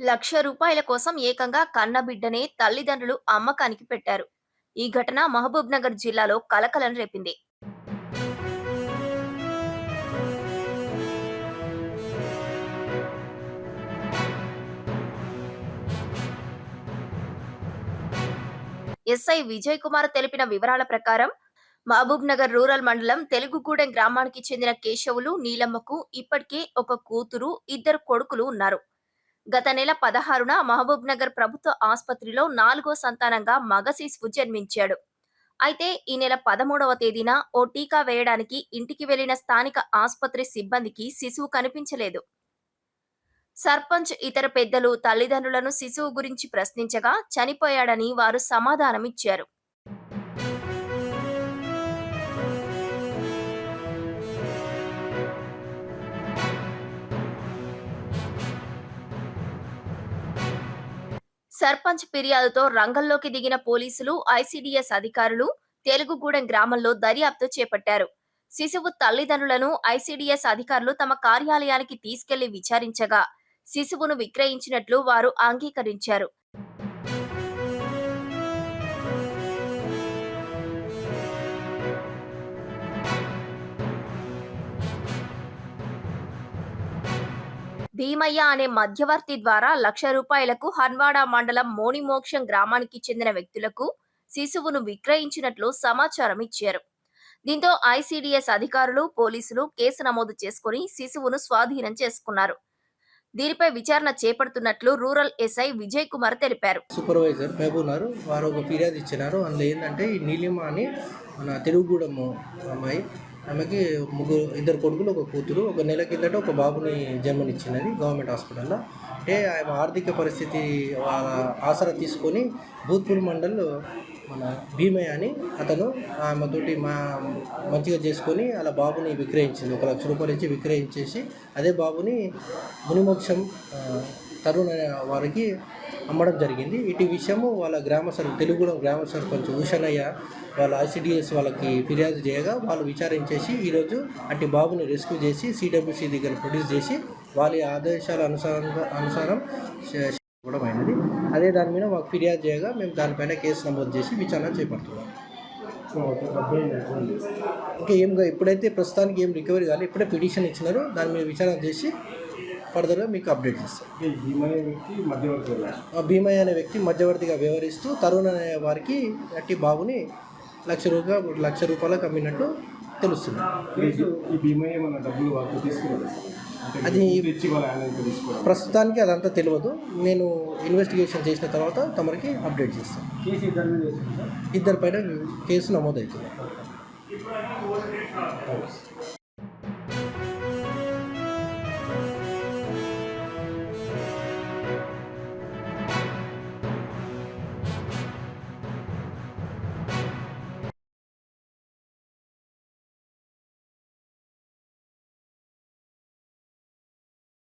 రూ. 1,00,000 కోసం ఏకంగా కన్నబిడ్డనే తల్లిదండ్రులు అమ్మకానికి పెట్టారు. ఈ ఘటన మహబూబ్‌నగర్ జిల్లాలో కలకలం రేపింది. ఎస్ఐ విజయ్ కుమార్ తెలిపిన వివరాల ప్రకారం మహబూబ్‌నగర్ రూరల్ మండలం తెలుగుగూడెం గ్రామానికి చెందిన కేశవులు, నీలమ్మకు ఇప్పటికే ఒక కూతురు, ఇద్దరు కొడుకులు ఉన్నారు. గత నెల 16న మహబూబ్‌నగర్ ప్రభుత్వ ఆస్పత్రిలో 4గో సంతానంగా మగ శిశువు జన్మించాడు. అయితే ఈ నెల 13వ తేదీన ఓ టీకా వేయడానికి ఇంటికి వెళ్లిన స్థానిక ఆస్పత్రి సిబ్బందికి శిశువు కనిపించలేదు. సర్పంచ్, ఇతర పెద్దలు తల్లిదండ్రులను శిశువు గురించి ప్రశ్నించగా చనిపోయాడని వారు సమాధానమిచ్చారు. సర్పంచ్ ఫిర్యాదుతో రంగంలోకి దిగిన పోలీసులు, ఐసీడీఎస్ అధికారులు తెలుగుగూడెం గ్రామంలో దర్యాప్తు చేపట్టారు. శిశువు తల్లిదండ్రులను ఐసీడీఎస్ అధికారులు తమ కార్యాలయానికి తీసుకెళ్లి విచారించగా శిశువును విక్రయించినట్లు వారు అంగీకరించారు. భీమయ్య అనే మధ్యవర్తి ద్వారా రూ. 1,00,000కు హన్వాడ మండలం మోనిమోక్షం గ్రామానికి చెందిన వ్యక్తులకు శిశువును విక్రయించినట్లు సమాచారం ఇచ్చారు. దీంతో ఐసీడీఎస్ అధికారులు, పోలీసులు కేసు నమోదు చేసుకుని శిశువును స్వాధీనం చేసుకున్నారు. దీనిపై విచారణ చేపడుతున్నట్లు రూరల్ ఎస్ఐ విజయ్ కుమార్ తెలిపారు. సూపర్వైజర్ మహబూబ్ వారు ఒక ఫిర్యాదు ఇచ్చినారు. అందులో ఏంటంటే ఈ నీలిమ అని మన తెలుగుగూడెం అమ్మాయి, ఆమెకి ఇద్దరు కొడుకులు, ఒక కూతురు. ఒక నెల కిందట ఒక బాబుని జన్మనిచ్చినది గవర్నమెంట్ హాస్పిటల్లో. అంటే ఆమె ఆర్థిక పరిస్థితి వాళ్ళ ఆసరా తీసుకొని భూత్పూర్ మండల్ మన భీమయ్య అని అతను ఆమెతోటి మంచిగా చేసుకొని అలా బాబుని విక్రయించింది. ₹1,00,000 ఇచ్చి విక్రయించేసి అదే బాబుని మునిమోక్షం తరుణ్ అనే వారికి అమ్మడం జరిగింది. ఇటు విషయము వాళ్ళ తెలుగుగూడెం గ్రామ సర్పంచ్ ఉషనయ్య వాళ్ళ ఐసీడీఎస్ వాళ్ళకి ఫిర్యాదు చేయగా వాళ్ళు విచారించేసి ఈరోజు అట్టి బాబుని రెస్క్యూ చేసి సిడబ్ల్యూసీ దగ్గర ప్రొడ్యూస్ చేసి వాళ్ళ ఆదేశాల అనుసారం కూడా అయినది. అదే దాని మీద మాకు ఫిర్యాదు చేయగా మేము దానిపైన కేసు నమోదు చేసి విచారణ చేపడుతున్నాం. ఇంకా ఇప్పుడైతే ప్రస్తుతానికి ఏం రికవరీ కాలేదు. ఇప్పుడే పిటిషన్ ఇచ్చినారు. దాని మీద విచారణ చేసి ఫర్దర్గా మీకు అప్డేట్ చేస్తాం. భీమయ్య అనే వ్యక్తి మధ్యవర్తిగా వ్యవహరిస్తూ తరుణ్ అనే వారికి అట్టి బాబుని ₹1,00,000 అమ్మినట్టు తెలుస్తుంది. అది ప్రస్తుతానికి అదంతా తెలియదు. నేను ఇన్వెస్టిగేషన్ చేసిన తర్వాత తమరికి అప్డేట్ చేస్తాను. ఇద్దరి పైన కేసు నమోదవుతుంది.